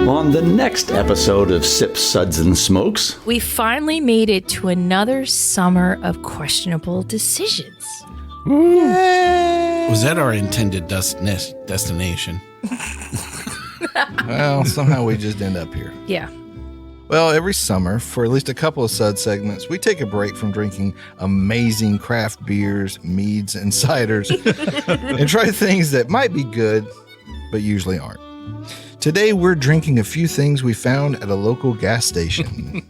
On the next episode of Sips, Suds, and Smokes, we finally made it to another summer of questionable decisions. Yay! Was that our intended destination? Well, somehow we just end up here. Yeah. Well, every summer, for at least a couple of Suds segments, we take a break from drinking amazing craft beers, meads, and ciders and try things that might be good, but usually aren't. Today, we're drinking a few things we found at a local gas station.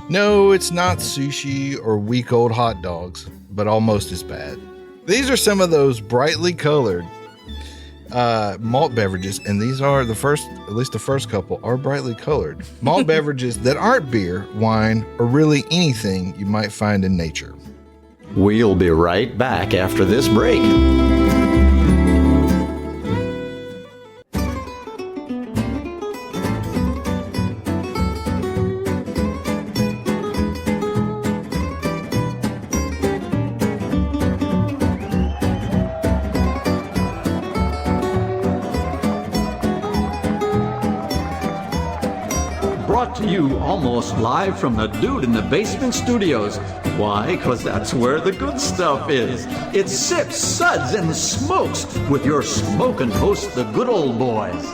No, it's not sushi or week-old hot dogs, but almost as bad. These are some of those brightly colored malt beverages, and these are at least the first couple are brightly colored malt beverages that aren't beer, wine, or really anything you might find in nature. we'll be right back after this break. Brought to you almost live from the Dude in the Basement Studios. Why? Because that's where the good stuff is. It's Sips, Suds, and Smokes with your smoking hosts, the good old boys.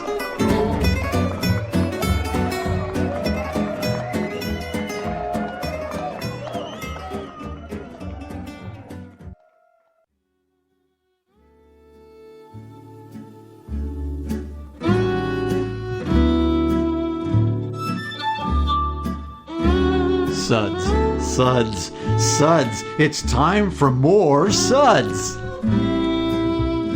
Suds, Suds, Suds. It's time for more Suds.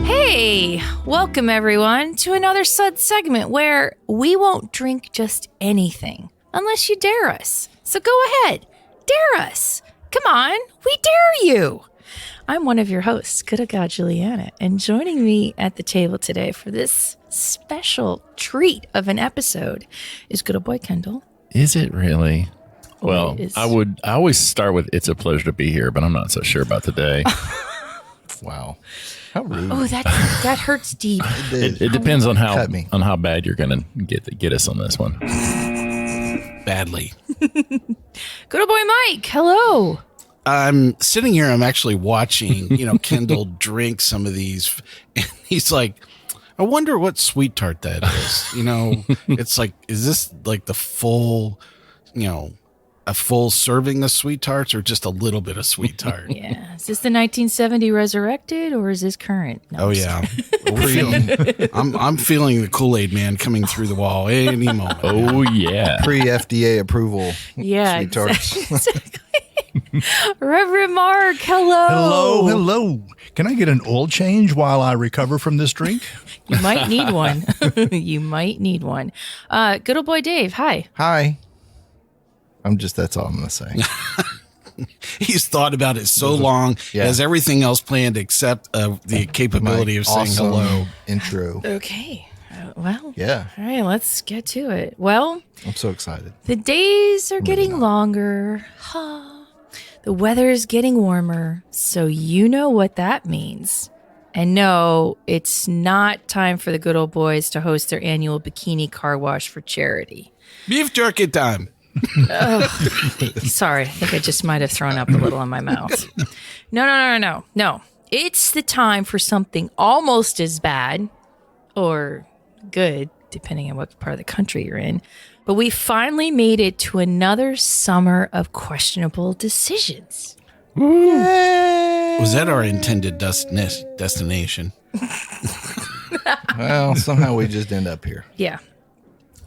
Hey, welcome everyone to another Suds segment where we won't drink just anything unless you dare us. So go ahead, dare us. Come on, we dare you. I'm one of your hosts, Gal JulieannaSUDS, and joining me at the table today for this special treat of an episode is good old Boy Kendall. Is it really? Well, I always start with "It's a pleasure to be here," but I'm not so sure about today. Wow, how rude! Oh, that hurts deep. It depends on how bad you're gonna get us on this one. Badly. Good old boy Mike, hello. I'm sitting here. I'm actually watching, Kendall drink some of these, and he's like, "I wonder what sweet tart that is." It's like, is this like the full, a full serving of sweet tarts or just a little bit of sweet tart? Yeah. Is this the 1970 resurrected or is this current? No, oh, yeah. I'm feeling the Kool-Aid man coming through the wall any moment. Oh, yeah. Pre-FDA approval. Yeah. Sweet tarts. Exactly. Reverend Mark, hello. Hello. Can I get an oil change while I recover from this drink? You might need one. You might need one. Good old boy Dave, hi. Hi. That's all I'm going to say. He's thought about it so long, has everything else planned except the capability of saying hello. Intro. Okay. Well, yeah. All right, let's get to it. Well, I'm so excited. The days are getting longer. The weather is getting warmer. So you know what that means. And no, it's not time for the good old boys to host their annual bikini car wash for charity. Beef jerky time. Sorry, I think I just might have thrown up a little in my mouth. No. It's the time for something almost as bad or good, depending on what part of the country you're in. But we finally made it to another summer of questionable decisions. Was that our intended destination? Well, somehow we just end up here. Yeah.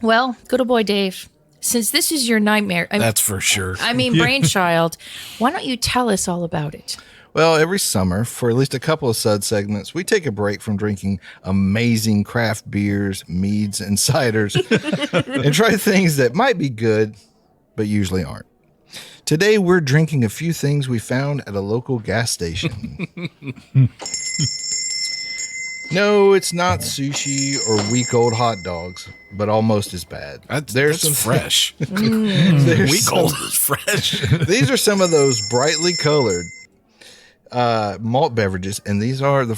Well, good old boy Dave, since this is your nightmare. That's for sure. Brainchild, why don't you tell us all about it? Well, every summer, for at least a couple of Suds segments, we take a break from drinking amazing craft beers, meads, and ciders and try things that might be good, but usually aren't. Today, we're drinking a few things we found at a local gas station. No, it's not sushi or week-old hot dogs, but almost as bad. There's some fresh. Week-old is fresh. These are some of those brightly colored malt beverages, and these are at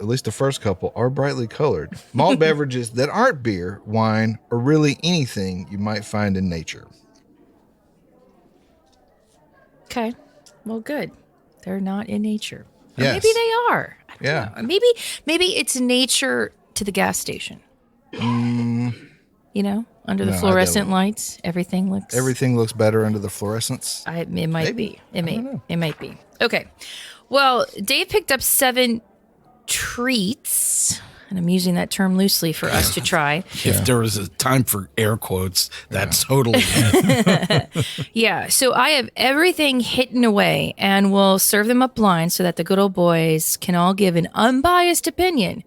least the first couple are brightly colored. Malt beverages that aren't beer, wine, or really anything you might find in nature. Okay. Well, good. They're not in nature. Or Yes. maybe they are. I don't Yeah. know. Maybe it's nature to the gas station. You know, under the No, I fluorescent don't. lights, everything looks better under the fluorescence. it might Maybe. be. It might be. Okay. Well, Dave picked up 7 treats, and I'm using that term loosely for us to try. If there was a time for air quotes, that's totally it. Yeah, so I have everything hidden away, and we'll serve them up blind so that the good old boys can all give an unbiased opinion.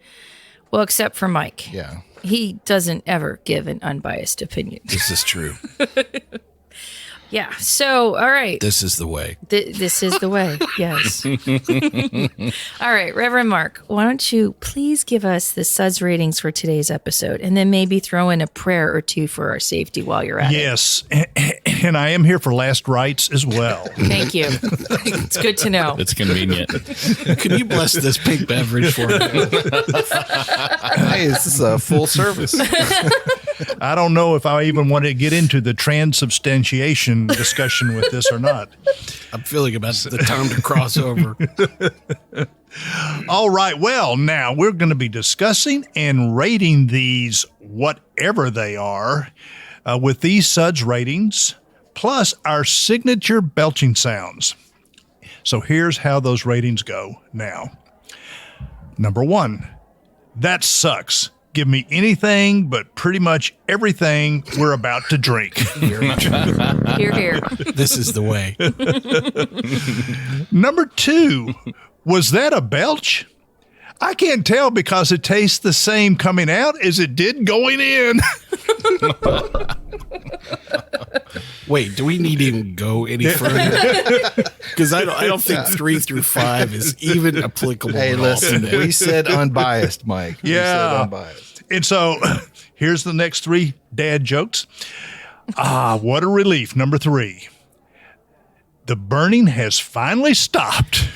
Well, except for Mike. Yeah. He doesn't ever give an unbiased opinion. This is true. Yeah, so, all right. This is the way. This is the way, yes. All right, Reverend Mark, why don't you please give us the Suds ratings for today's episode, and then maybe throw in a prayer or two for our safety while you're at it. Yes, and I am here for last rites as well. Thank you. It's good to know. It's convenient. Can you bless this pink beverage for me? Hey, this is a full service. I don't know if I even want to get into the transubstantiation discussion with this or not. I'm feeling about the time to cross over. All right. Well, now we're going to be discussing and rating these, whatever they are, with these Suds ratings, plus our signature belching sounds. So here's how those ratings go now. Number 1, that sucks. Give me anything but pretty much everything we're about to drink. Here, here. This is the way. Number 2, was that a belch? I can't tell because it tastes the same coming out as it did going in. Wait, do we need to even go any further? Because I don't think 3 through 5 is even applicable. Hey, at all listen, today. we said unbiased, Mike. We said Yeah. unbiased. And so here's the next 3 dad jokes. What a relief. Number 3. The burning has finally stopped.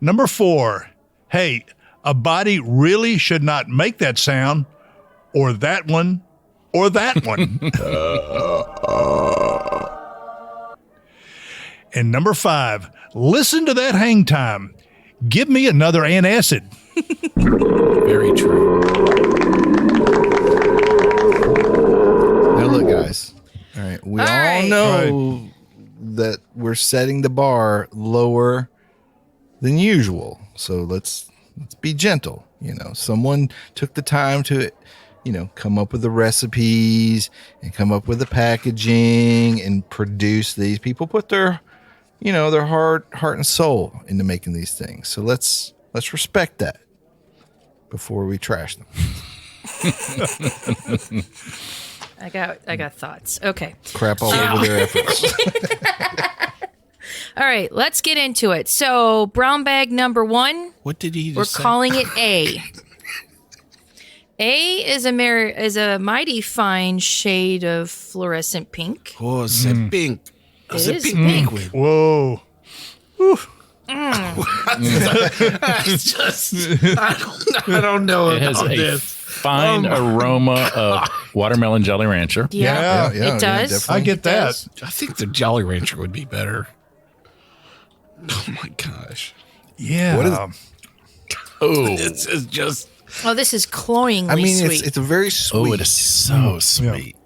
Number 4. Hey, a body really should not make that sound, or that one, or that one. And number 5. Listen to that hang time. Give me another antacid. Very true. Now look, guys. All right, we all right. know that we're setting the bar lower than usual. So let's be gentle. You know, someone took the time to, come up with the recipes and come up with the packaging and produce these. People put their heart and soul into making these things. So let's respect that before we trash them. I got thoughts. Okay. Crap all over their efforts. All right, let's get into it. So, brown bag number 1, What did he just we're say? calling it A. A is a mighty fine shade of fluorescent pink. Oh, c'est pink. It C'est is pink pink. liquid. Whoa. It's just, I don't know It has about a this. fine aroma of watermelon Jolly Rancher. Yeah, it does. definitely. I get that. does. I think the Jolly Rancher would be better. Oh my gosh. Yeah. What is- Oh, This is just, Oh, this is cloyingly I mean, sweet. it's a very sweet. it is so sweet.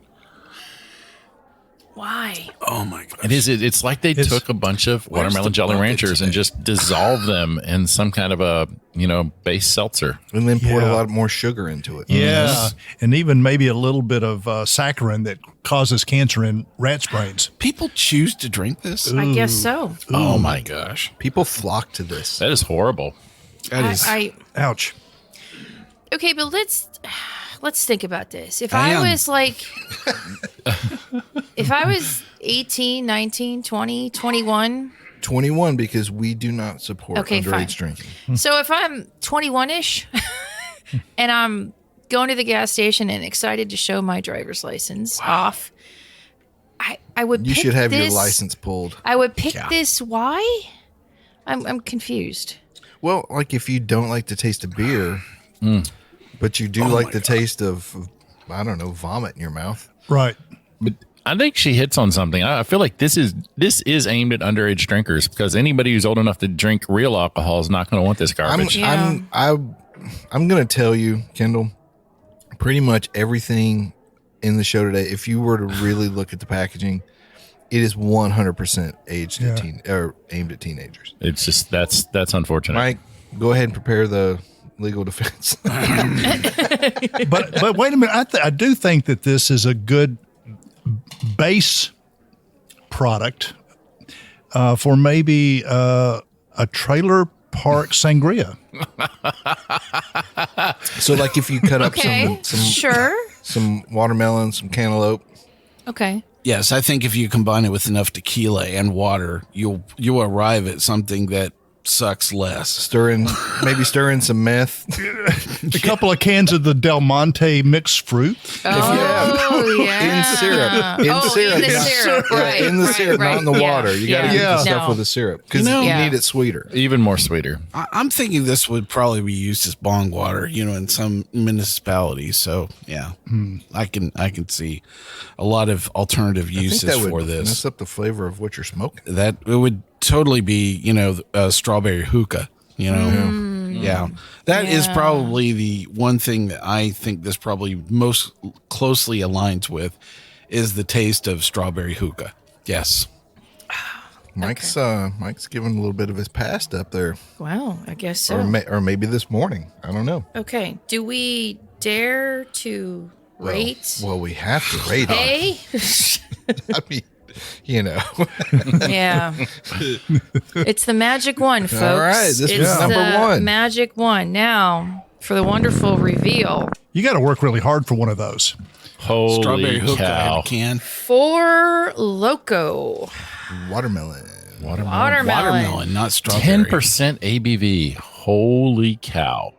Why? oh my gosh. It is. It's like they took a bunch of watermelon the Jolly bucket Ranchers and today? just dissolved them in some kind of a base seltzer. And then poured a Yeah. lot more sugar into it. Yeah. And even maybe a little bit of saccharin that causes cancer in rat's brains. People choose to drink this? I guess so. Oh my gosh. People flock to this. That is horrible. That is. Ouch. Okay, but let's think about this. If I I am. was like if I was 18, 19, 20, 21, 21 because we do not support Okay, underage fine. drinking. so if I'm 21ish and I'm going to the gas station and excited to show my driver's license off, I I would. You pick should have your this- license pulled. I would pick this. Why? I'm confused. Well, like if you don't like the taste of beer, but you do like the taste of, I don't know, vomit in your mouth. Right. But I think she hits on something. I feel like this is aimed at underage drinkers, because anybody who's old enough to drink real alcohol is not going to want this garbage. I'm going to tell you, Kendall, pretty much everything in the show today, if you were to really look at the packaging, it is 100% aimed at teenagers. It's just that's unfortunate. Mike, go ahead and prepare the legal defense. But wait a minute. I do think that this is a good base product for maybe a trailer park sangria. So, like, if you cut up Sure. some watermelon, some cantaloupe. Okay. Yes, I think if you combine it with enough tequila and water, you'll arrive at something that sucks less. Stir in some meth. A couple of cans of the Del Monte mixed fruit. Oh, yeah. In syrup. In syrup. In the syrup. Right. In the syrup, not in the water. You got to get the stuff with the syrup because you need it sweeter. Even more sweeter. I'm thinking this would probably be used as bong water, in some municipalities. So yeah, I can see a lot of alternative uses I think that for would this. mess up the flavor of what you're smoking. That it would totally be, strawberry hookah. Yeah, that is probably the one thing that I think this probably most closely aligns with is the taste of strawberry hookah. Yes. Mike's giving a little bit of his past up there, Wow, I guess so. or maybe this morning. I don't know. Okay. Do we dare to rate? Well, we have to rate it. Hey? I mean, Yeah. It's the magic one, folks. All right, this it's was number the one. Magic one. Now, for the wonderful reveal. You got to work really hard for one of those. Holy Strawberry hookah in cow. a can. For Loco. Watermelon. Watermelon, not strawberry. 10% ABV. Holy cow.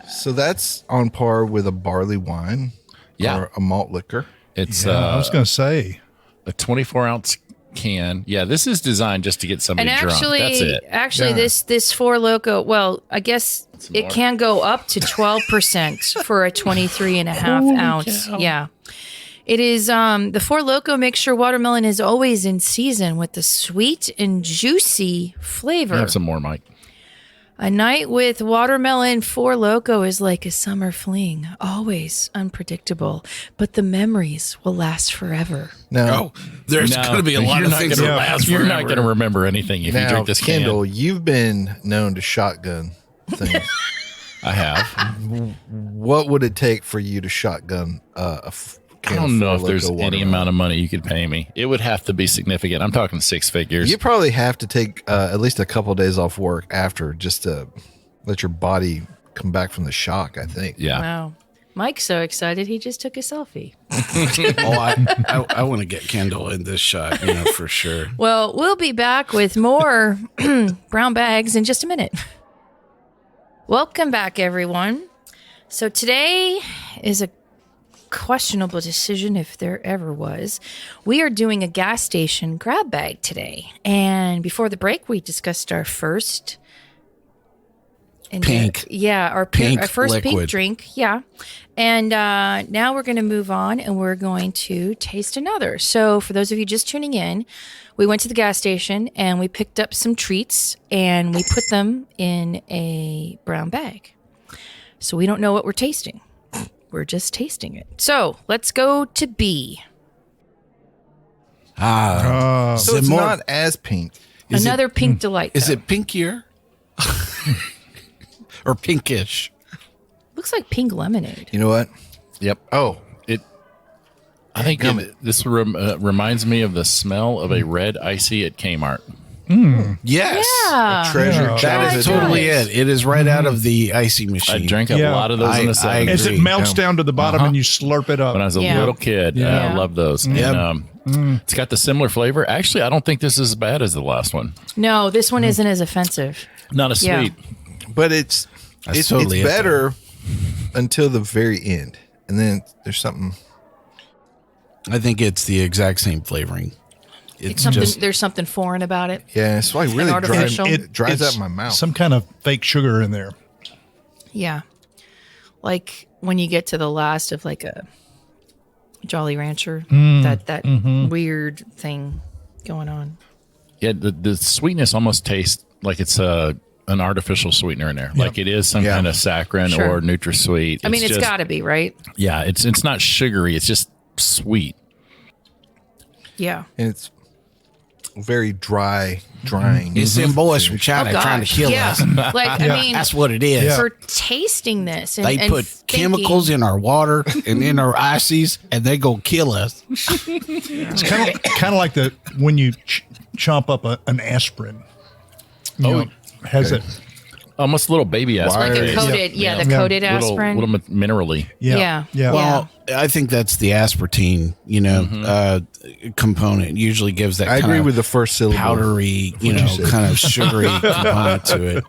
So that's on par with a barley wine or a malt liquor. It's I was going to say. a 24-ounce can. Yeah, this is designed just to get somebody And drunk. That's it. actually, this For Loco, well, I guess it can go up to 12% for a 23.5 ounce. cow. Yeah. It is the For Loco makes sure watermelon is always in season with the sweet and juicy flavor. Have some more, Mike. A night with watermelon For Loco is like a summer fling, always unpredictable, but the memories will last forever. Now, There's going to be a lot you're of not things gonna that last You're forever. not going to remember anything if you drink this can. Kendall, you've been known to shotgun things. I have. What would it take for you to shotgun I don't know if there's any amount of money you could pay me. It would have to be significant. I'm talking six figures. You probably have to take at least a couple of days off work after just to let your body come back from the shock, I think. Yeah. Wow. Mike's so excited he just took a selfie. I want to get Kendall in this shot, for sure. Well, we'll be back with more brown bags in just a minute. Welcome back, everyone. So today is a questionable decision, if there ever was. We are doing a gas station grab bag today. And before the break, we discussed our first... Pink. Our Pink first pink liquid. drink. Yeah. And now we're going to move on and we're going to taste another. So for those of you just tuning in, we went to the gas station and we picked up some treats and we put them in a brown bag. So we don't know what we're tasting. We're just tasting it. So let's go to B. So So it's not as pink. Another pink delight. Is though. it pinkier? Or pinkish? Looks like pink lemonade. You know what? Yep. Oh, I think this reminds me of the smell of a red icy at Kmart. Yes. Yeah. treasure That chest. is totally it. It is right out of the icy I machine. drank a lot of those in the I 70s. As it agree. melts down to the bottom and you slurp it up. When I was a Yeah. little kid, Yeah. I loved those. Yep. And, it's got the similar flavor. Actually, I don't think this is as bad as the last one. No, this one isn't as offensive. Not as Yeah. sweet. But it's totally it, better until the very end. And then there's something. I think it's the exact same flavoring. It's something. just There's something foreign about it. Yeah, it's like really artificial. it dries It's out my mouth. Some kind of fake sugar in there. Yeah, like when you get to the last of like a Jolly Rancher, that weird thing going on. Yeah, the sweetness almost tastes like it's an artificial sweetener in there. Like it is some kind of saccharin Sure. or NutraSweet. I mean, it's just- got to be, right? Yeah, it's not sugary. It's just sweet. Yeah. And it's very drying. it's them boys from China Oh, trying to gosh. kill Yeah. us. Like, I mean, That's what it is. for tasting this, and, They and put thinking- chemicals in our water and in our ices, and they go kill us. It's kind of like when you chomp up an aspirin. You know, has it? Almost a little baby aspirin. like a taste. coated, the coated aspirin. Little minerally. Yeah. Well, I think that's the aspartame, component. Usually gives that I kind agree of with the first syllable. powdery, said. kind of sugary component to it.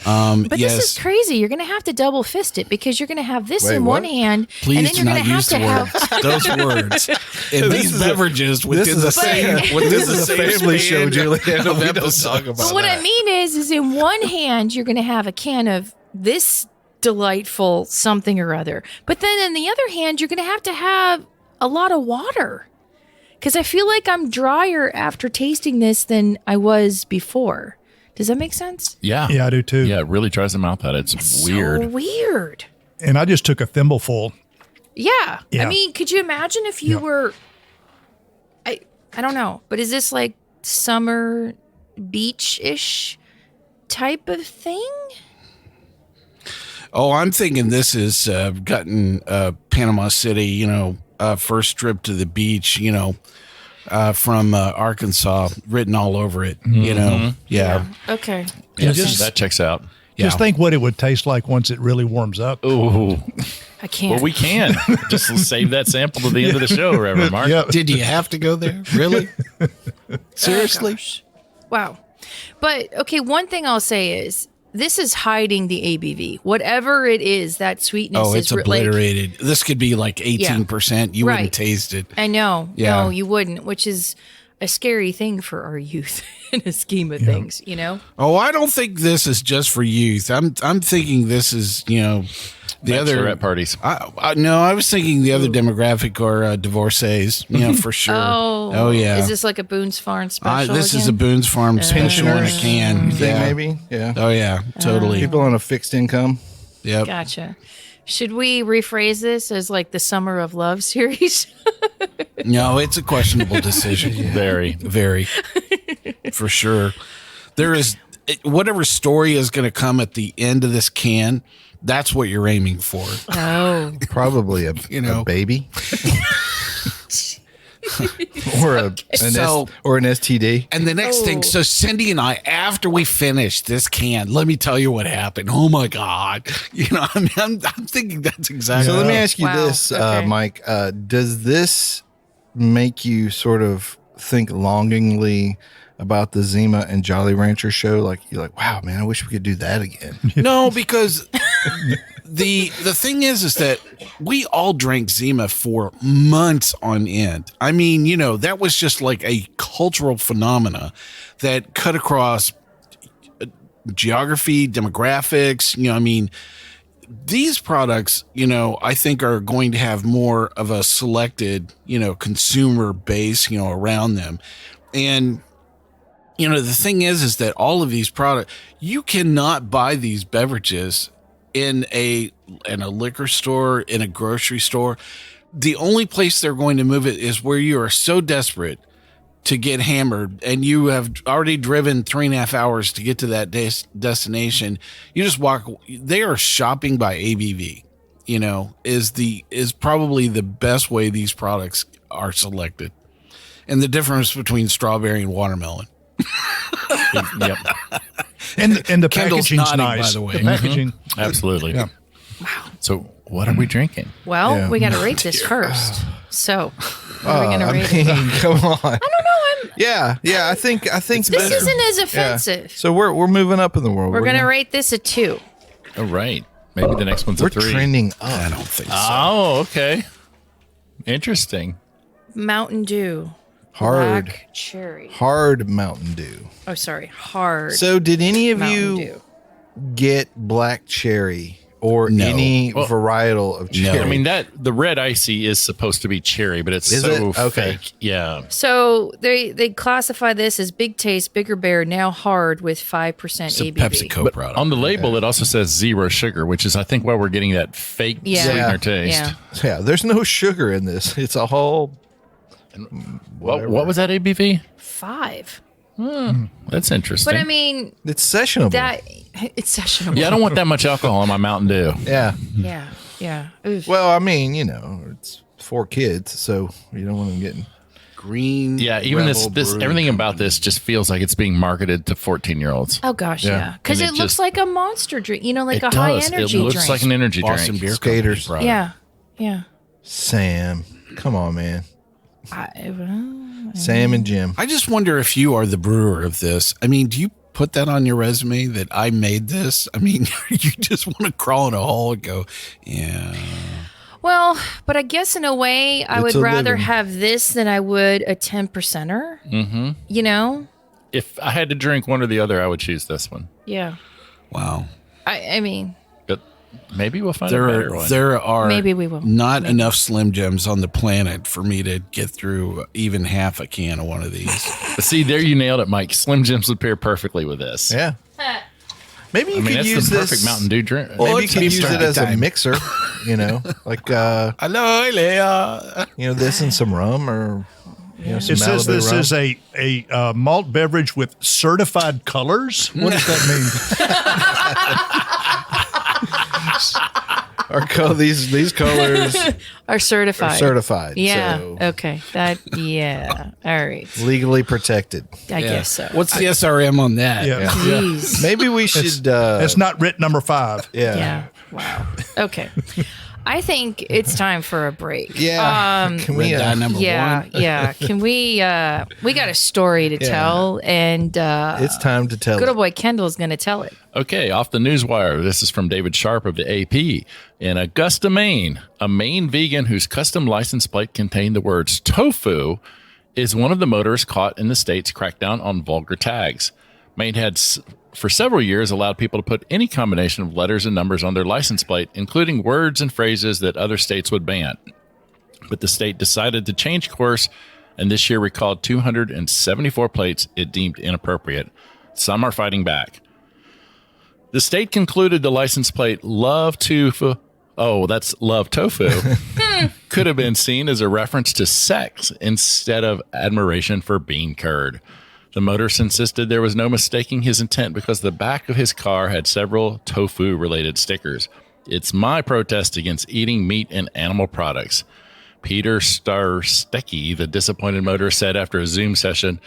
But this is crazy. You're going to have to double fist it because you're going to have this Wait, in what? one hand, Please and then do you're not going to have use to the have. word, those words. And these beverages within is the a same, same- within this the is a same family span show, Julianna. of We don't episodes. talk about But what I mean is in one hand you're going to have a can of this delightful something or other, but then in the other hand you're going to have a lot of water. Because I feel like I'm drier after tasting this than I was before. Does that make sense? Yeah. Yeah, I do too. Yeah, it really dries the mouth out. It's weird. So weird. And I just took a thimbleful. Yeah. Yeah. I mean, could you imagine if you were I don't know, but is this like summer beach-ish type of thing? Oh, I'm thinking this is gotten Panama City, first trip to the beach, from Arkansas written all over it, Yeah. Okay. Yeah, just- that checks out. Just think what it would taste like once it really warms up. Ooh. I can't. Well, we can. Just save that sample to the end of the show, Reverend Mark. Yeah. Did you have to go there? Really? Seriously? Gosh. Wow. But okay, one thing I'll say is this is hiding the ABV. Whatever it is, that sweetness Oh, it's is obliterated. This could be like 18%. You Right. wouldn't taste it. I know. Yeah. No, you wouldn't, which is a scary thing for our youth in a scheme of things, Oh, I don't think this is just for youth. I'm thinking this is, the other Bachelorette parties. No, I was thinking the other demographic are divorcees, for sure. Oh, yeah. Is this like a Boone's Farm special? This is a again? Boone's Farm special in a can. thing, Yeah. maybe. Yeah. Oh yeah, totally. People on a fixed income. Yep. Gotcha. Should we rephrase this as like the Summer of Love series? No, it's a questionable decision. Very. Very, for sure. There is whatever story is going to come at the end of this can. That's what you're aiming for. Oh, Probably a baby. or an STD. And the next thing, so Cindy and I, after we finish this can, let me tell you what happened. Oh my God. I'm thinking that's exactly. So let me ask you Wow. this, Okay. Mike. Does this make you sort of think longingly about the Zima and Jolly Rancher show? Like you're like, wow, man, I wish we could do that again. No, because the thing is that we all drank Zima for months on end. I mean, that was just like a cultural phenomena that cut across geography, demographics. These products, I think are going to have more of a selected, consumer base, around them. And the thing is that all of these products, you cannot buy these beverages in a liquor store, in a grocery store. The only place they're going to move it is where you are so desperate to get hammered and you have already driven 3.5 hours to get to that destination. You just walk. They are shopping by ABV, is probably the best way these products are selected. And the difference between strawberry and watermelon. Yep. And the Kendall's packaging's nodding, nice. by the way. The packaging. Absolutely. Yeah. So what are we drinking? well, Yeah. we got to rate this first. So, what are we going to rate it? Come on. I don't know. Yeah. I think This isn't as offensive. So we're moving up in the world. We're going to rate this a 2. All right. Maybe the next one's We're a 3. trending up. I don't think so. Oh, okay. Interesting. Mountain Dew. Hard. Black cherry. Hard Mountain Dew. Oh, sorry. Hard. So did any of Mountain you Dew. get black cherry or No. any varietal of cherry? I mean, the red icy is supposed to be cherry, but it's Is so it? Okay. fake. Yeah. So they classify this as Big Taste, Bigger Bear, now hard with 5% It's a ABV. PepsiCo product. On the label, it also says 0 sugar, which is, I think, why we're getting that fake Yeah. sweetener taste. Yeah. yeah, there's no sugar in this. It's a whole. What was that ABV? 5. That's interesting. But I mean, It's sessionable. it's sessionable. yeah, I don't want that much alcohol in my Mountain Dew. yeah. Yeah. Yeah. Oof. Well, I mean, it's 4 kids, so you don't want them getting. Green. Yeah, even Rebel this Brewing everything about Company. this just feels like it's being marketed to 14-year-olds. Oh gosh, Yeah. yeah. Because And it it looks just- like a monster drink, like It a does. high energy It looks drink. like an energy Boston drink. Beer Skaters. Company product. Yeah. Yeah. Sam, come on, man. Well, Sam and Jim. I just wonder if you are the brewer of this. I mean, do you put that on your resume that I made this? I mean, you just want to crawl in a hole and go, yeah. well, but I guess in a way, I It's would a rather living. have this than I would a 10%er. Mm-hmm. If I had to drink one or the other, I would choose this one. Yeah. Wow. I mean, But maybe we'll find a better one. There are Maybe we will. not enough Slim Jims on the planet for me to get through even half a can of one of these. But see, there you nailed it, Mike. Slim Jims would pair perfectly with this. Yeah. Maybe you I mean, could that's use the this. perfect Mountain Dew drink. Maybe you it's could use Easter it as a time. mixer, like Hello, Leah. this and some rum or some It says Malibu this rum. is a malt beverage with certified colors. What does that mean? These colors are certified. are certified. Yeah. So Okay. Yeah. All right. legally protected. I guess so. What's the SRM on that? Yeah. Jeez. Maybe we should. It's not writ number 5. Yeah. Yeah. Wow. Okay. I think it's time for a break. Yeah. Can we? Red dye number Yeah, one. yeah. Can we got a story to tell, and It's time to tell. good old It. boy Kendall is going to tell it. Okay, off the newswire. This is from David Sharp of the AP. In Augusta, Maine, a Maine vegan whose custom license plate contained the words tofu is one of the motorists caught in the state's crackdown on vulgar tags. Maine had, for several years, allowed people to put any combination of letters and numbers on their license plate, including words and phrases that other states would ban. But the state decided to change course, and this year recalled 274 plates it deemed inappropriate. Some are fighting back. The state concluded the license plate love tofu. Oh, that's love tofu. Could have been seen as a reference to sex instead of admiration for bean curd. The motorist insisted there was no mistaking his intent because the back of his car had several tofu-related stickers. It's my protest against eating meat and animal products. Peter Starstecki, the disappointed motorist, said after a Zoom session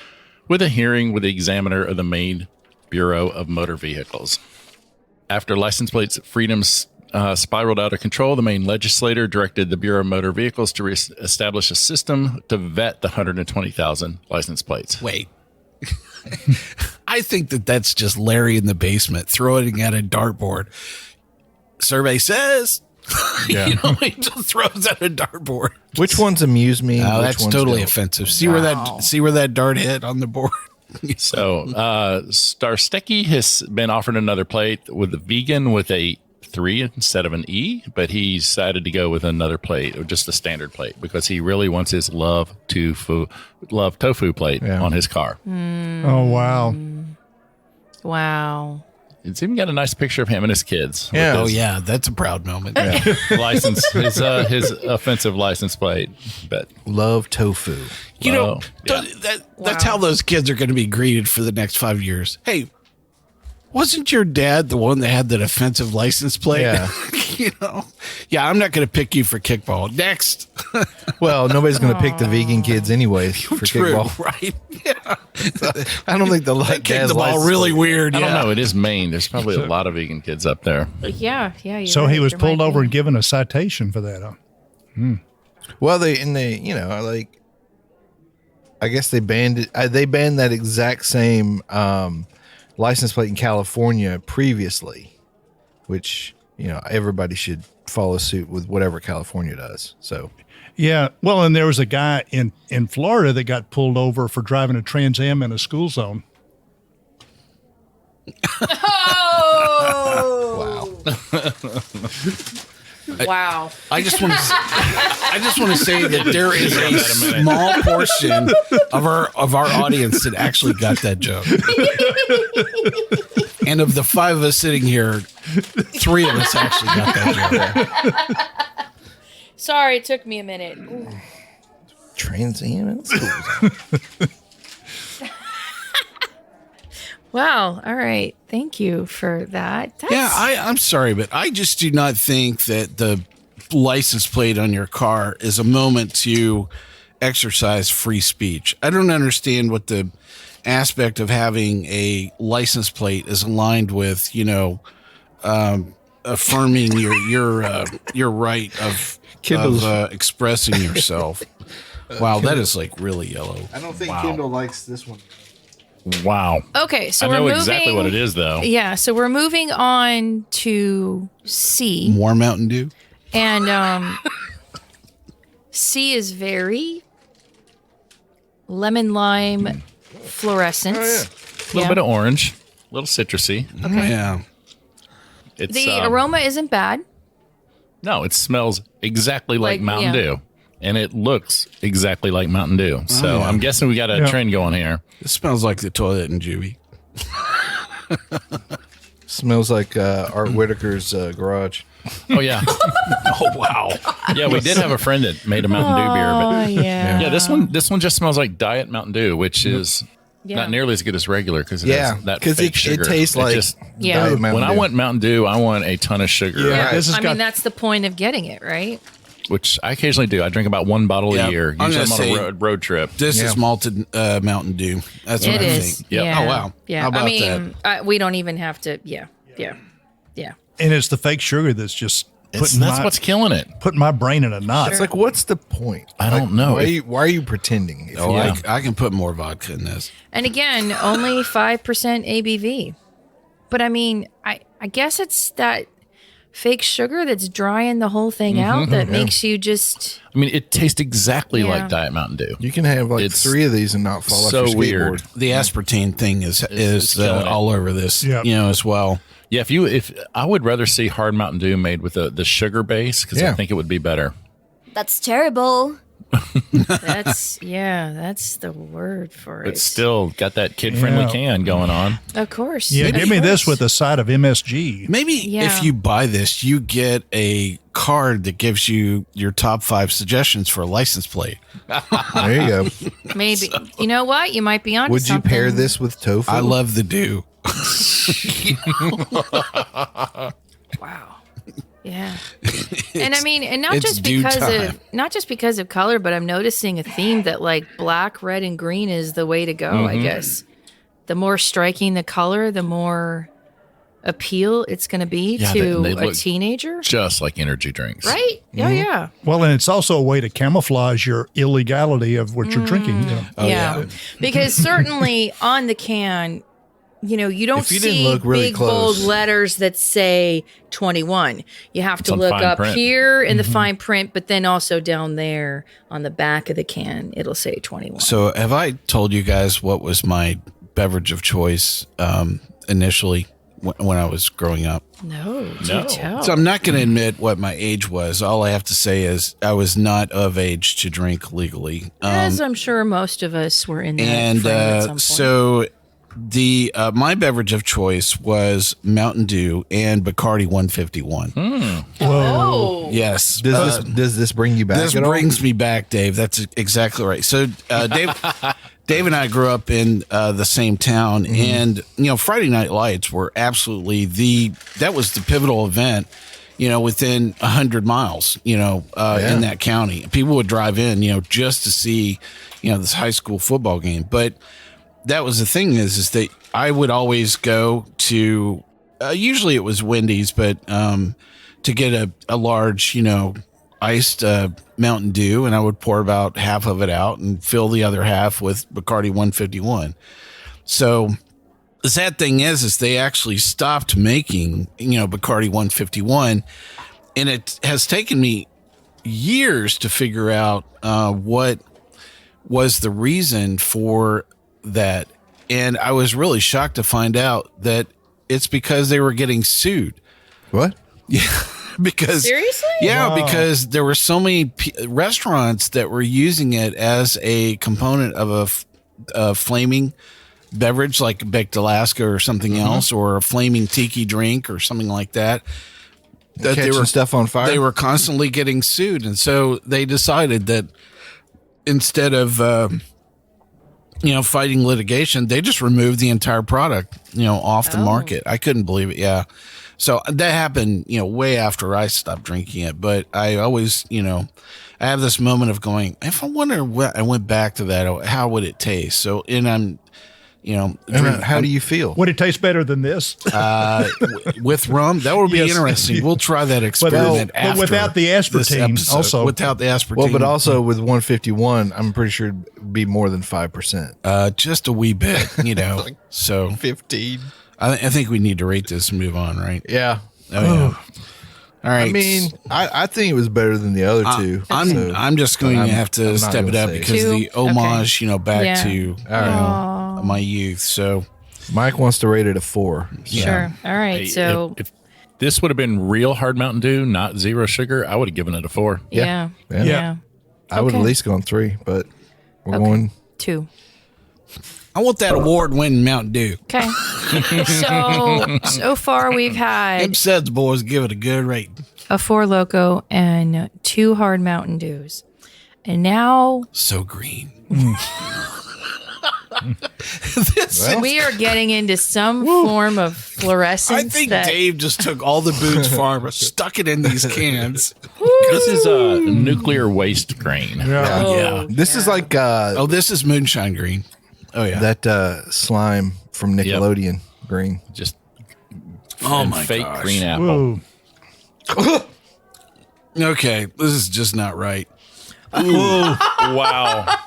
with a hearing with the examiner of the Maine Bureau of Motor Vehicles. After license plates freedoms spiraled out of control, the Maine legislator directed the Bureau of Motor Vehicles to establish a system to vet the 120,000 license plates. Wait. I think that's just Larry in the basement throwing at a dartboard. Survey says, Yeah. he just throws at a dartboard. Which ones amuse me? Oh, which that's ones totally don't? offensive. See where that dart hit on the board. So, Starstecki has been offered another plate with a vegan with a 3 instead of an E, but he decided to go with another plate, or just a standard plate, because he really wants his love tofu plate on his car. Oh, wow. Wow. It's even got a nice picture of him and his kids. with Yeah. Oh his yeah, that's a proud moment. license, his offensive license plate. But Love tofu. You know, Wow. Yeah. that's how those kids are going to be greeted for the next 5 years. Hey, wasn't your dad the one that had that offensive license plate? Yeah. Yeah, I'm not going to pick you for kickball. Next. Well, nobody's going to pick the vegan kids anyways for True, kickball. right? Yeah. I don't think they'll That let kicked dad's the ball license really plate. weird. I don't yeah. know. It is Maine. There's probably a lot of vegan kids up there. Yeah. You're So he right. was There pulled might over be. and given a citation for that. Huh? Well, I guess they banned it. They banned that exact same license plate in California previously, which everybody should follow suit with whatever California does. So Yeah. Well, and there was a guy in Florida that got pulled over for driving a Trans Am in a school zone. Oh! Wow. I just want to say that there is a small portion of our audience that actually got that joke. And of the 5 of us sitting here, 3 of us actually got that joke. Sorry, it took me a minute. Ooh. Trans Am. Wow. All right. Thank you for that. Yeah, I'm sorry, but I just do not think that the license plate on your car is a moment to exercise free speech. I don't understand what the aspect of having a license plate is aligned with, affirming your right of expressing yourself. Wow, that is like really yellow. I don't think Kendall likes this one. Wow. Okay, so I we're know moving. exactly what it is, though. Yeah, so we're moving on to C. More Mountain Dew? And C is very lemon lime fluorescence. A little bit of orange, a little citrusy. Okay. Yeah. It's, The aroma isn't bad. No, it smells exactly like Mountain yeah. Dew. And it looks exactly like Mountain Dew. So I'm guessing we got a trend going here. It smells like the toilet in Juvie. Smells like Art Whitaker's garage. Oh, yeah. Oh, wow. Yeah, we did have a friend that made a Mountain Dew beer. Oh, But yeah. yeah, this one just smells like Diet Mountain Dew, which is not nearly as good as regular because it has that fake sugar. It tastes like Yeah. Diet Mountain When I Dew. want Mountain Dew, I want a ton of sugar. Yeah, this has I got mean, that's the point of getting it, right? Which I occasionally do. I drink about 1 bottle a year. I'm Usually I'm gonna on say a road trip. This is malted Mountain Dew. That's what It I is. think. Yep. Yeah. Oh, wow. Yeah. How about I mean, we don't even have to. Yeah. and it's the fake sugar that's just That's putting my, what's killing it. putting my brain in a knot. It's like, what's the point? I don't know. Why are you pretending? If Oh, you- I can put more vodka in this. And again, only 5% ABV. But I mean, I guess it's that fake sugar that's drying the whole thing out that makes you just. I mean, it tastes exactly Yeah. like Diet Mountain Dew. You can have like It's 3 of these and not fall so off your skateboard. weird. The aspartame thing is killing it. all over this, Yep. as well. Yeah, if I would rather see hard Mountain Dew made with the sugar base because I think it would be better. That's terrible. That's the word for it. It's still got that kid-friendly Yeah. can going on. Of course. Yeah, Of give me this course. with a side of MSG. Maybe Yeah. if you buy this, you get a card that gives you your top 5 suggestions for a license plate. There you go. Maybe. You know what? You might be on. Would you pair this with tofu? I love the Dew. Wow. Yeah. And I mean, and not it's just due because of color, but I'm noticing a theme that like black, red, and green is the way to go, I guess. The more striking the color, the more appeal it's going to be Yeah, to they a look teenager. Just like energy drinks. Right? Oh, yeah. Well, and it's also a way to camouflage your illegality of what you're drinking. Yeah. Because certainly on the can, you don't If you didn't see look really big bold close. letters that say 21. You have to on look fine up print. here in the fine print, but then also down there on the back of the can, it'll say 21. So have I told you guys what was my beverage of choice initially when I was growing up? No, do No. tell. So I'm not going to admit what my age was. All I have to say is I was not of age to drink legally. As I'm sure most of us were in that And frame at some point. so the my beverage of choice was Mountain Dew and Bacardi 151. Oh, Yes. Does this bring you back? This at all? brings me back, Dave. That's exactly right. So, Dave and I grew up in the same town, and Friday Night Lights were absolutely that was the pivotal event. Within 100 miles, in that county, people would drive in, just to see, this high school football game. But that was the thing is that I would always go to, usually it was Wendy's, but to get a large, iced Mountain Dew, and I would pour about half of it out and fill the other half with Bacardi 151. So the sad thing is they actually stopped making, Bacardi 151. and it has taken me years to figure out what was the reason for that. And I was really shocked to find out that it's because they were getting sued. What? Yeah. Because Seriously? Yeah, because there were so many restaurants that were using it as a component of a flaming beverage, like baked Alaska or something else, or a flaming tiki drink or something like that. That Catching they were stuff on fire? They were constantly getting sued, and so they decided that instead of fighting litigation, they just removed the entire product off the market. I couldn't believe it. Yeah. So that happened, way after I stopped drinking it. But I always, I have this moment of going, if I wonder what I went back to that, how would it taste? So, and I'm, how do you feel? Would it taste better than this? with rum? That would be Yes. interesting. We'll try that experiment But after without the this aspartame, episode. also. Without the aspartame. Well, but also with 151, I'm pretty sure it'd be more than 5%. Just a wee bit, so 15. I think we need to rate this and move on, right? Yeah. Oh, yeah. All right. I mean, I think it was better than the other two. I'm just going to have to I'm not step it gonna up say. because Two? the homage, back Yeah. to my youth. So Mike wants to rate it a 4. Sure. All right. Hey, So, if this would have been real hard Mountain Dew, not zero sugar, I would have given it a 4. yeah. Yeah. Yeah. I would at Okay. least gone 3, but we're going. 2. I want that award-winning Mountain Dew. Okay. So far we've Them had Suds boys give it a good rating. a 4 Loco and 2 hard Mountain Dews. And now So green. we are getting into some form of fluorescence. I think that, Dave just took all the Boots Farm, stuck it in these cans. This is a nuclear waste grain. Yeah. This is like Oh, this is moonshine green. Oh yeah. that slime from Nickelodeon green. Just Oh and my fake gosh. green apple. Ooh. Okay, this is just not right. Wow.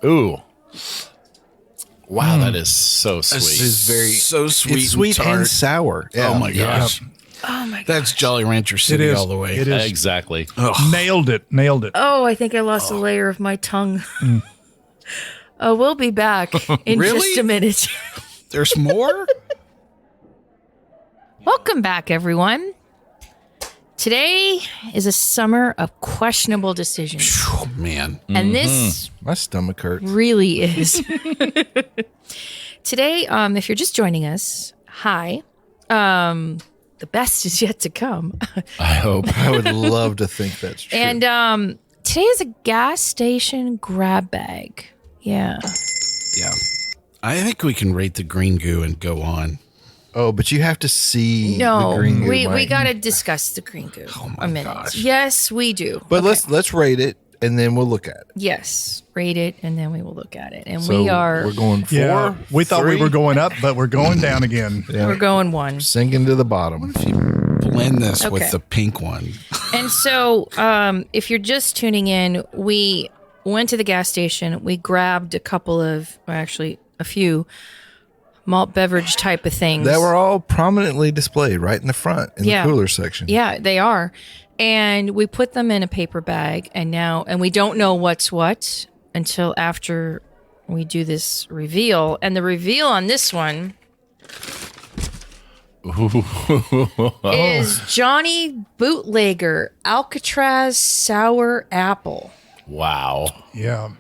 Ooh. Wow, that is so sweet. This is very- so sweet, It's sweet and tart. and sour. Yeah. Oh my gosh. oh my god. That's Jolly Rancher It City is. all the way. It is. Exactly. Nailed it. Nailed it. Oh, I think I lost a layer of my tongue. We'll be back in Really? just a minute. There's more? Welcome back, everyone. Today is a summer of questionable decisions. Oh man. And this My stomach hurts. really is. Today, if you're just joining us, hi. The best is yet to come. I hope. I would love to think that's true. And today is a gas station grab bag. Yeah. Yeah. I think we can rate the green goo and go on. oh, but you have to see No, the green goo, we Mike. got to discuss the green goo a minute. gosh. Yes, we do. But Okay. let's rate it and then we'll look at it. Yes, rate it, and then we will look at it. And So we are we're going 4. Yeah. We thought we 3? were going up, but we're going down again. Yeah. we're going 1. Sinking to the bottom. Blend this Okay. with the pink one. And so, if you're just tuning in, we went to the gas station. We grabbed a couple of, or actually a few, malt beverage type of things. That were all prominently displayed right in the front in Yeah. the cooler section. Yeah, they are. And we put them in a paper bag, and we don't know what's what until after we do this reveal. And the reveal on this one is Johny Bootlegger Alcatraz Sour Apple. Wow. Yeah.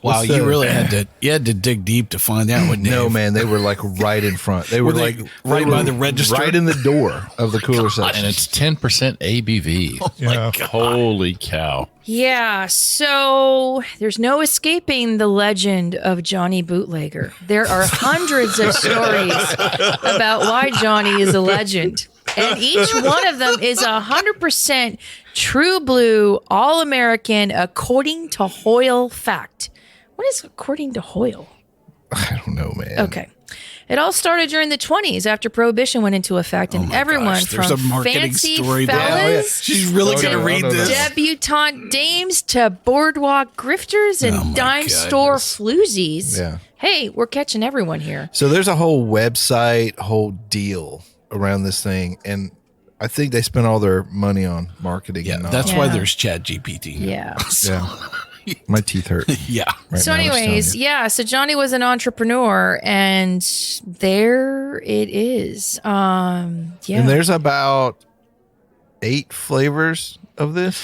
Wow, What's you the- really had to dig deep to find out what No, Dave. man, they were like right in front. They were they like right they by were the register? right in the door of the cooler section. And it's 10% ABV. Yeah. Holy cow. Yeah, so there's no escaping the legend of Johny Bootlegger. There are hundreds of stories about why Johny is a legend. And each one of them is 100% true blue, all American, according to Hoyle fact. What is according to Hoyle? I don't know, man. Okay. It all started during the 20s after Prohibition went into effect, and everyone Gosh, there's from a marketing fancy story there. fellas She's really Oh, going to no, read no, no. this. debutante dames to boardwalk grifters and Oh, my dime store goodness. floozies. Yeah. Hey, we're catching everyone here. So there's a whole website, whole deal around this thing, and I think they spent all their money on marketing. Yeah, and that's why Yeah. there's Chat GPT. Yeah. Yeah. My teeth hurt. Yeah. Right So, now, I'm just telling anyways, you. yeah. So Johny was an entrepreneur, and there it is. Yeah. And there's about 8 flavors of this.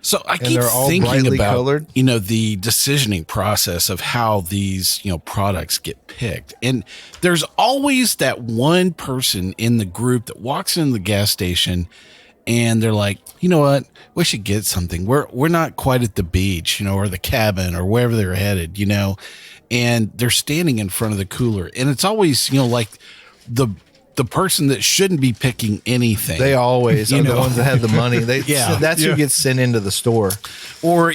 So I keep they're all thinking brightly about colored? the decisioning process of how these products get picked, and there's always that one person in the group that walks in the gas station, and they're like, you know what, we should get something. We're not quite at the beach, or the cabin or wherever they're headed, and they're standing in front of the cooler, and it's always like the person that shouldn't be picking anything. They always are the ones that have the money. That's who gets sent into the store. Or,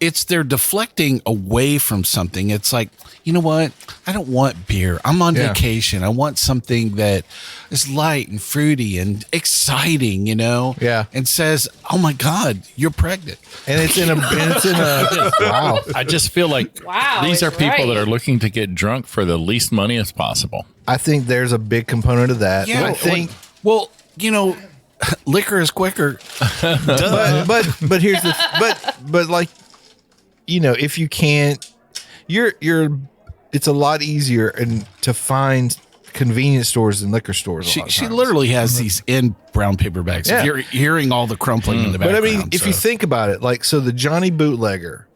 it's they're deflecting away from something. It's like, you know what? I don't want beer. I'm on vacation. I want something that is light and fruity and exciting, Yeah. And says, oh my God, you're pregnant. And it's in a wow. I just feel like Wow, these are it's people that right. are looking to get drunk for the least money as possible. I think there's a big component of that. Yeah. I think Well, liquor is quicker. but here's the but like if you can't it's a lot easier and to find convenience stores than liquor stores. She literally has these in brown paper bags. Yeah. If you're hearing all the crumpling in the But I background. mean, if you think about it, so the Johny Bootlegger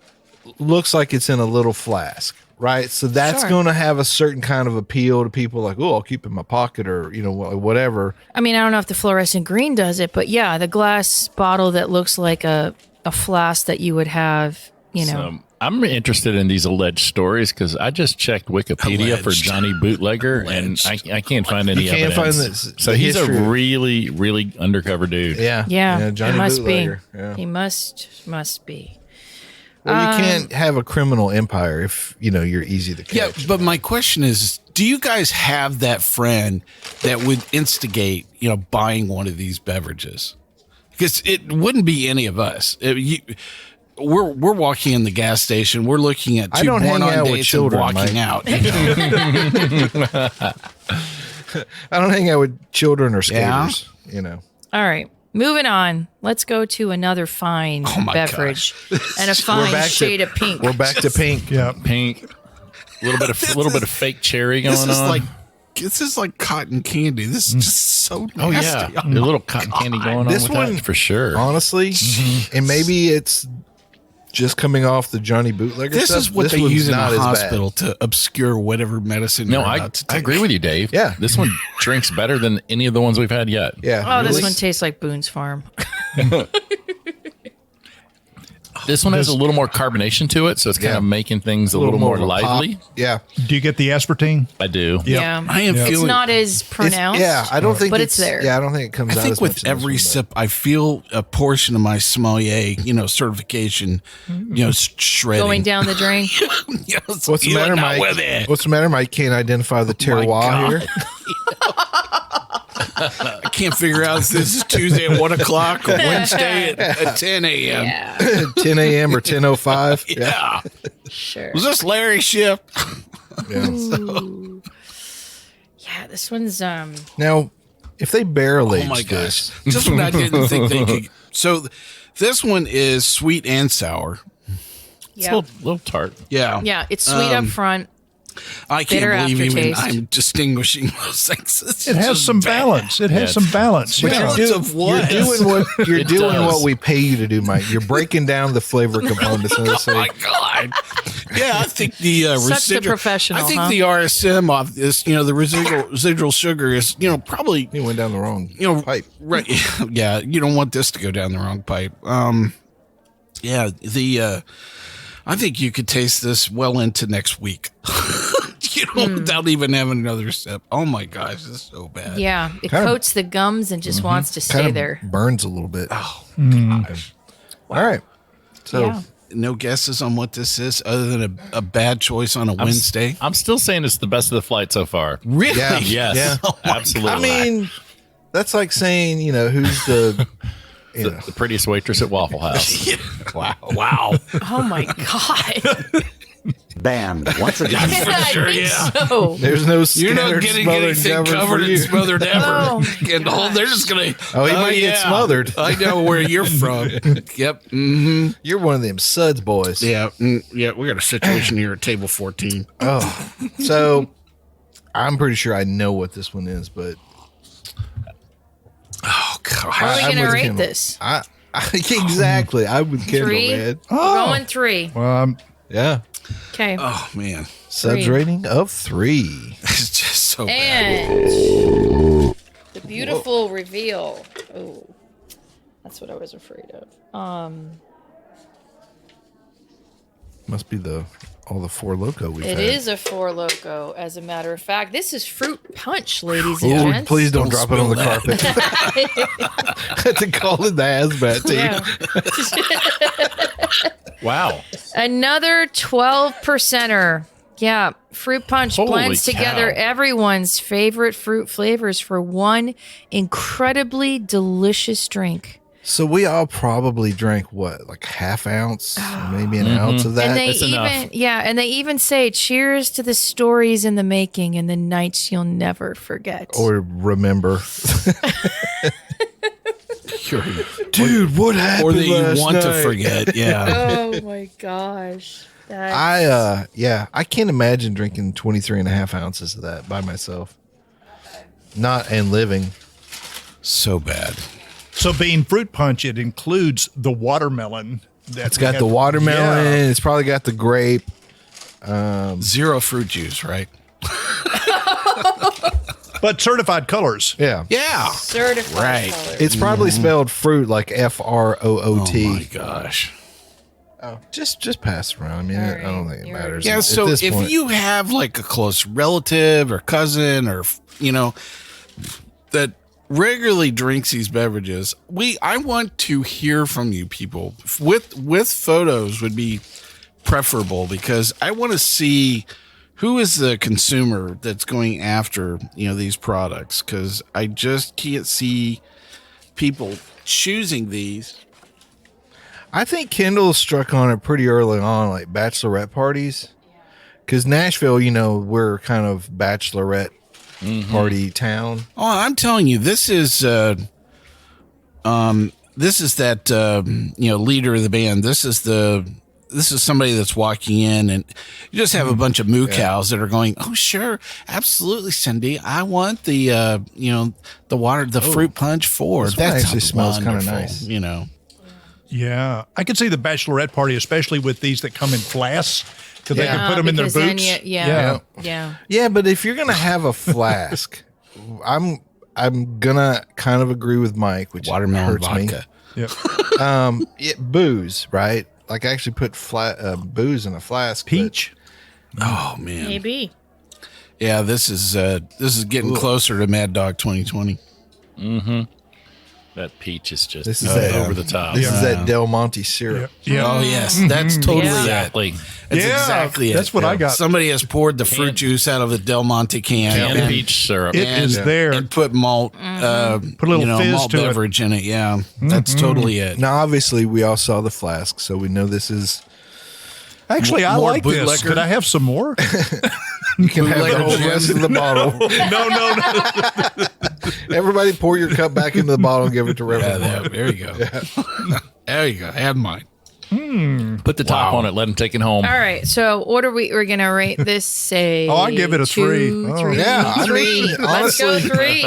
looks like it's in a little flask, right? So that's Sure. going to have a certain kind of appeal to people, like, oh, I'll keep it in my pocket or whatever. I mean, I don't know if the fluorescent green does it, but yeah, the glass bottle that looks like a flask that you would have, So I'm interested in these alleged stories because I just checked Wikipedia for Alleged. Johnny Bootlegger, and I can't find any You can't evidence. find this- So the he's a history. really, really undercover dude. Yeah, Johnny he must Bootlegger. be. Yeah. He must be. Well, you can't have a criminal empire if you're easy to Yeah, catch. but my question is, do you guys have that friend that would instigate, buying one of these beverages? Because it wouldn't be any of us. We're walking in the gas station. We're looking at I two don't hang born-on out with dates children, and walking Mike. out. I don't hang out with children or Yeah? skaters. All right, moving on. Let's go to another fine my beverage and a fine shade of pink. We're back to pink. Yeah. Pink, a little bit of fake cherry going on. This is like cotton candy. This is just so nasty. Oh yeah, a little cotton candy going on This with one- that for sure. Honestly, and maybe it's just coming off the Johnny Bootlegger This stuff. is what This they one's use in not a as bad. hospital to obscure whatever medicine No, you're I about to take. agree with you, Dave. Yeah. This one drinks better than any of the ones we've had yet. Yeah. Oh, this really? one tastes like Boone's Farm. This one has a little more carbonation to it, so it's kind of making things a little more of a pop. lively. Yeah. Do you get the aspartame? I do. Yeah, I am it's feeling. not as pronounced. I don't think but it's there. Yeah, I don't think it comes I out think as much with in this every one, sip, I feel a portion of my sommelier, certification, shredding. Going down the drain. Yes, but- What's the you're matter, not Mike? with it. What's the matter, Mike? Can't identify the terroir God. here. I can't figure out if this is Tuesday at 1 o'clock or Wednesday at 10 a.m. Yeah, 10 a.m. or 10:05. Yeah. sure. Was this Larry's shift? Yeah. Yeah, this one's Now, if they barrel aged Oh my gosh. this, Just when I didn't think they could. So this one is sweet and sour. It's yeah. a little tart. Yeah. Yeah, it's sweet up front. I can't Bitter believe even aftertaste. I'm distinguishing those things. It has some balance. It has some balance. but Yeah. Balance of what? you're doing what you're It doing does. what we pay you to do, Mike. You're breaking down the flavor components. And Oh say, my god! Yeah, I think the Such the residual. professional, I think huh? the RSM off this, the residual sugar is, probably, you went down the wrong pipe. right? Yeah, you don't want this to go down the wrong pipe. Yeah, I think you could taste this well into next week. Without even having another sip. Oh my gosh, this is so bad. Yeah, it Kind of- coats the gums and just wants to stay Kind of there. burns a little bit. Oh gosh. All right. So Yeah. No guesses on what this is other than a bad choice on a Wednesday. I'm still saying it's the best of the flight so far. Really? Yeah. Yes, Yeah. absolutely. I mean, that's like saying, who's the the prettiest waitress at Waffle House. Wow. Oh my god. banned once again. I think so. There's no You're not scattered, getting smothered anything for covered you. and smothered ever. Oh, Kendall, they're just going to. Oh, he might get smothered. I know where you're from. Yep. Mm-hmm. You're one of them Suds boys. Yeah. Yeah. We got a situation here at table 14. Oh, so I'm pretty sure I know what this one is, but Oh, God. How are we I'm going to with rate Kendall. this? Exactly. I would Kendall, 3? man. We're going 3. Yeah. Okay. Oh, man. Suds 3. rating of 3. It's just so bad. And the beautiful reveal. Oh, that's what I was afraid of. Must be all the 4 Loco we've It had. is a 4 Loco, as a matter of fact. This is fruit punch, ladies Ooh, and gents. please don't drop it on the spill carpet. I had to call it the hazmat team. Yeah. Wow. Another 12%er. Yeah, fruit punch Holy blends together cow. everyone's favorite fruit flavors for one incredibly delicious drink. So we all probably drank what, like half ounce, maybe an ounce of that. And they That's enough. and they even say cheers to the stories in the making and the nights you'll never forget. or remember. Dude, what happened? or that you last want to night? forget. Yeah. Oh my gosh. That's, I can't imagine drinking 23 and a half ounces of that by myself. Not and living. So bad. So being fruit punch, it includes the watermelon. It's got the watermelon. Yeah. It's probably got the grape. Zero fruit juice, right? But certified colors. Yeah. Yeah. certified Right. color. It's probably spelled fruit like FROOT. Oh my gosh. Oh, just pass it around. I mean, I don't think it You're matters. Yeah. at So this if point. you have like a close relative or cousin or, that regularly drinks these beverages, I want to hear from you people with photos would be preferable, because I want to see who is the consumer that's going after, these products. Cause I just can't see people choosing these. I think Kendall struck on it pretty early on, like bachelorette parties. Because Nashville, we're kind of bachelorette party town. Oh, I'm telling you, this is that leader of the band. This is somebody that's walking in, and you just have a bunch of moo cows that are going, "Oh, sure, absolutely, Cindy. I want the the fruit punch for This one that actually smells kinda nice. Yeah. I could see the bachelorette party, especially with these that come in flasks, because they can put them in their because then boots. yeah. Yeah, but if you're gonna have a flask, I'm gonna kind of agree with Mike, which Watermelon hurts vodka. Yep. booze, right? Like I actually put booze in a flask. but- Peach. Oh man, Maybe. yeah. This is getting closer to Mad Dog 2020. That peach is just This is that over the top. This is that Del Monte syrup. Yeah. Oh yes, that's totally Yeah. it. Exactly. That's Yeah, exactly it. that's what I got. Somebody has poured the fruit juice out of the Del Monte can And peach syrup. It is there. and put malt, Put a little fizz malt to it. beverage in it. Yeah, that's totally it. Now, obviously, we all saw the flask, so we know this is. Actually, I More like this. bootlegger. Could I have some more? You can have the whole Bootlegger rest of the bottle. No. Everybody, pour your cup back into the bottle and give it to Yeah, Reverend. there you go. There you go. Have mine. Put the top on it. Let him take it home. All right. So what are we're gonna rate this? Say. Oh, I give it a 2, 3. Oh. 3, Yeah, I 3. mean, Let's go honestly- 3.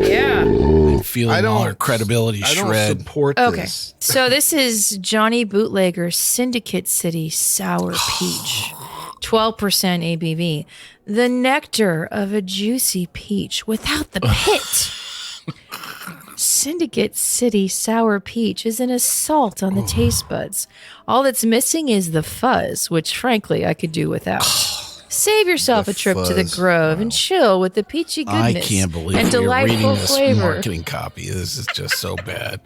Yeah. Feeling all our credibility I don't shred. support Okay. this. So this is Johny Bootlegger Syndicate City Sour Peach. 12% ABV. The nectar of a juicy peach without the pit. Syndicate City Sour Peach is an assault on the taste buds. All that's missing is the fuzz, which frankly I could do without. Save yourself a trip to the fuzz. Grove and chill with the peachy I goodness can't believe and you're reading delightful this flavor. marketing copy. This is just so bad.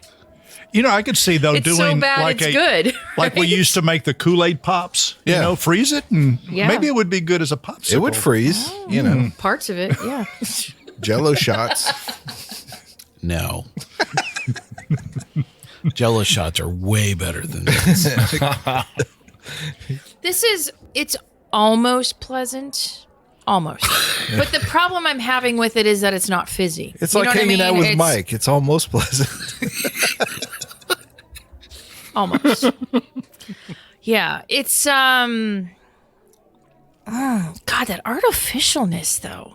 I could see though It's doing so bad, like it's good. like we right? used to make the Kool-Aid pops. Yeah. Freeze it, and Yeah. maybe it would be good as a popsicle. It would freeze, Parts of it, yeah. Jello shots. No. Jello shots are way better than this. It's almost pleasant. Almost. But the problem I'm having with it is that it's not fizzy. It's You like know what I hanging out mean? with It's Mike. It's almost pleasant. Almost. Yeah. It's, oh, God, that artificialness, though.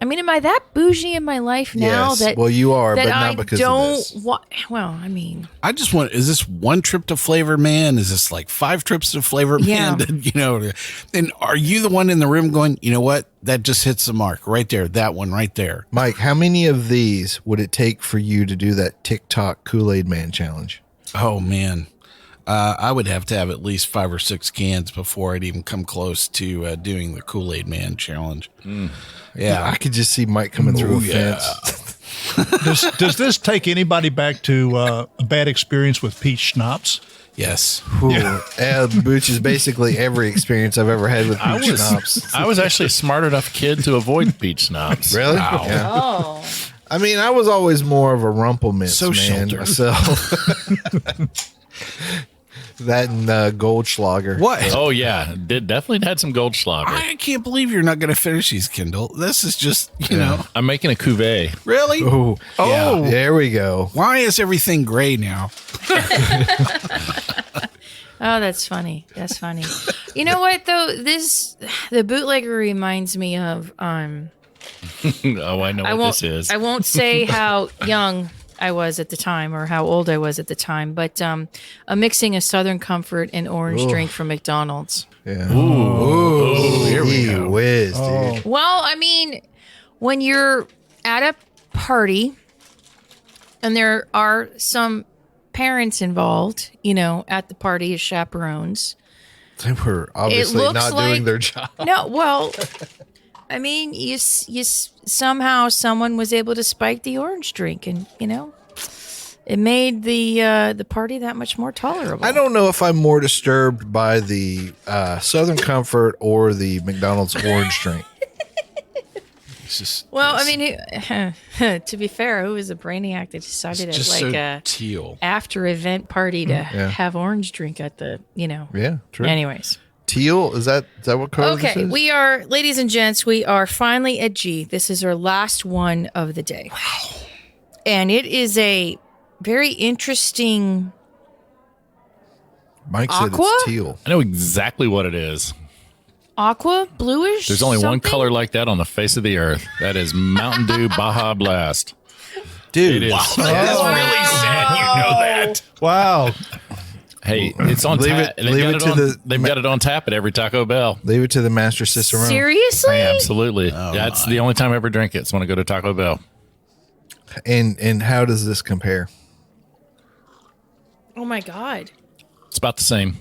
I mean, am I that bougie in my life now Yes. that Well, you are, that but not I because don't of this. well, I mean, I just want, is this one trip to Flavor Man? Is this like 5 trips to Flavor Yeah. Man? And are you the one in the room going, you know what? That just hits the mark right there. That one right there. Mike, how many of these would it take for you to do that TikTok Kool-Aid Man challenge? Oh, man. I would have to have at least 5 or 6 cans before I'd even come close to doing the Kool-Aid Man challenge. Yeah. I could just see Mike coming through a fence. Does this take anybody back to a bad experience with peach schnapps? Yes. Which is basically every experience I've ever had with peach schnapps. I was actually a smart enough kid to avoid peach schnapps. Really? Wow. Yeah. oh, I mean, I was always more of a Rumpelmints So man sheltered. myself. That and Goldschlager. What? Oh yeah, definitely had some Goldschlager. I can't believe you're not going to finish these, Kendall. This is just, you know. I'm making a cuvee. Really? Oh, Yeah. there we go. Why is everything gray now? oh, that's funny. That's funny. You know what though? The bootlegger reminds me of Oh, I know I what won't this is. I won't say how young I was at the time or how old I was at the time, but mixing a Southern Comfort and orange drink from McDonald's. Yeah. Ooh, here we go. Whiz, dude. Well, I mean, when you're at a party and there are some parents involved, at the party as chaperones. They were obviously looks not like- doing their job. No, well, I mean, you somehow someone was able to spike the orange drink, and it made the party that much more tolerable. I don't know if I'm more disturbed by the Southern Comfort or the McDonald's orange drink. It's just, Well, I mean, to be fair, who was a brainiac that decided it's at just like so a teal. after event party to have orange drink at the Yeah, true. Anyways. Teal, is that what color this Okay, is? we are, ladies and gents, we are finally at G. This is our last one of the day. Wow. And it is a very interesting. Mike said Aqua? it's teal. I know exactly what it is. Aqua, bluish. There's only one something? color like that on the face of the earth. That is Mountain Dew Baja Blast. Dude, It is. That's really sad. You know that. Wow. Hey, it's on Leave tap. it- leave it to the- They've got it on tap at every Taco Bell. leave it to the master cicerone. Seriously? Absolutely. That's the only time I ever drink it. It's when I go to Taco Bell. And how does this compare? Oh my God. It's about the same.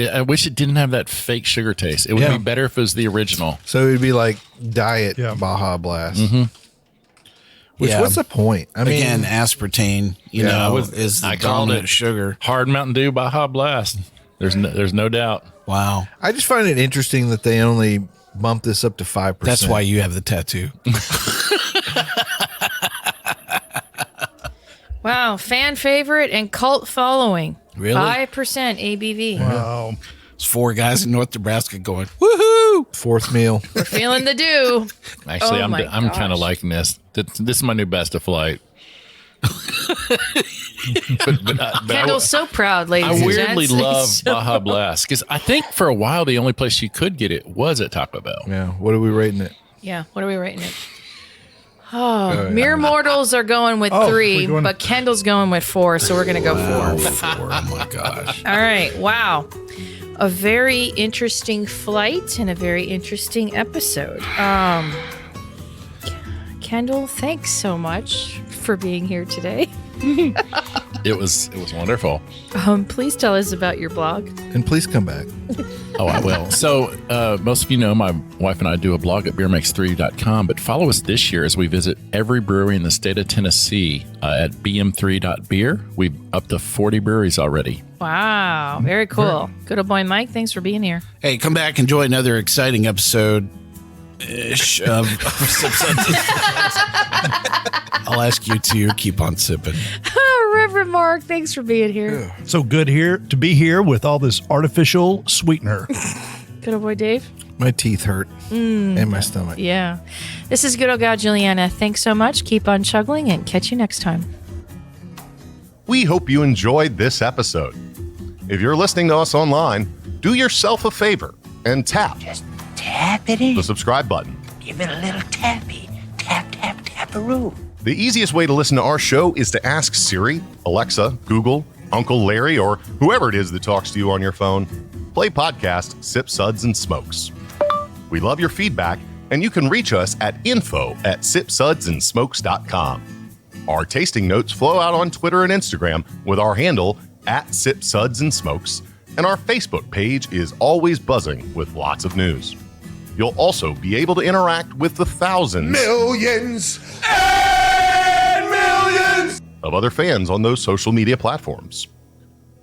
I wish it didn't have that fake sugar taste. It would Yeah. be better if it was the original. So it'd be like diet Yeah. Baja Blast. Mm-hmm. Which Yeah. what's the point? I mean, Again, aspartame, is the I called dominant it sugar. Hard Mountain Dew Baja Blast. There's no doubt. Wow. I just find it interesting that they only bumped this up to 5%. That's why you have the tattoo. Wow. Fan favorite and cult following. Really? 5% ABV. Wow. There's 4 guys in North Nebraska going, woohoo! fourth meal. We're feeling the dew. Actually, Oh I'm my kind gosh. of liking this. This is my new best of flight. but Kendall's so proud, ladies I and weirdly gents. love So- Baja Blast because I think for a while the only place you could get it was at Taco Bell. Yeah. What are we rating it? Yeah, what are we rating it? Oh, mere mortals are going with 3, we're going- but Kendall's going with 4, so we're going to go 4. Oh my gosh. All right, wow. A very interesting flight and a very interesting episode. Kendall, thanks so much for being here today. It was wonderful. Please tell us about your blog. And please come back. Oh, I will. So, most of you know my wife and I do a blog at beermakes3.com, but follow us this year as we visit every brewery in the state of Tennessee at bm3.beer. We've up to 40 breweries already. Wow, very cool. Good old boy Mike, thanks for being here. Hey, come back, enjoy another exciting episode. Of I'll ask you to keep on sipping. Reverend Mark. Thanks for being here. So good here to be here with all this artificial sweetener. Good old boy, Dave. My teeth hurt and my stomach. Yeah. This is good old gal Juliana. Thanks so much. Keep on chuggling and catch you next time. We hope you enjoyed this episode. If you're listening to us online, do yourself a favor and tap Tap it in. the subscribe button. Give it a little tappy. Tap, tap, tap-a-roo. The easiest way to listen to our show is to ask Siri, Alexa, Google, Uncle Larry, or whoever it is that talks to you on your phone. Play podcast Sip, Suds, and Smokes. We love your feedback, and you can reach us at info@sipsudsandsmokes.com. Our tasting notes flow out on Twitter and Instagram with our handle @SipSudsAndSmokes, and our Facebook page is always buzzing with lots of news. You'll also be able to interact with the thousands, Millions and millions of other fans on those social media platforms.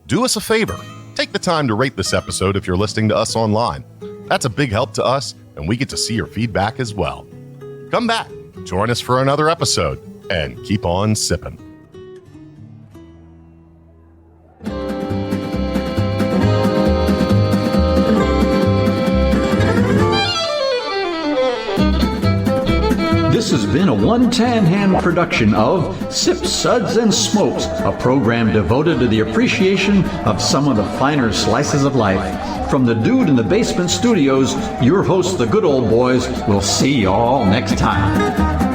Do us a favor. Take the time to rate this episode if you're listening to us online. That's a big help to us, and we get to see your feedback as well. Come back, join us for another episode, and keep on sipping. This has been a One Tan Hand production of Sip, Suds, and Smokes, a program devoted to the appreciation of some of the finer slices of life. From the Dude in the Basement Studios, your hosts, the Good Old Boys, will see you all next time.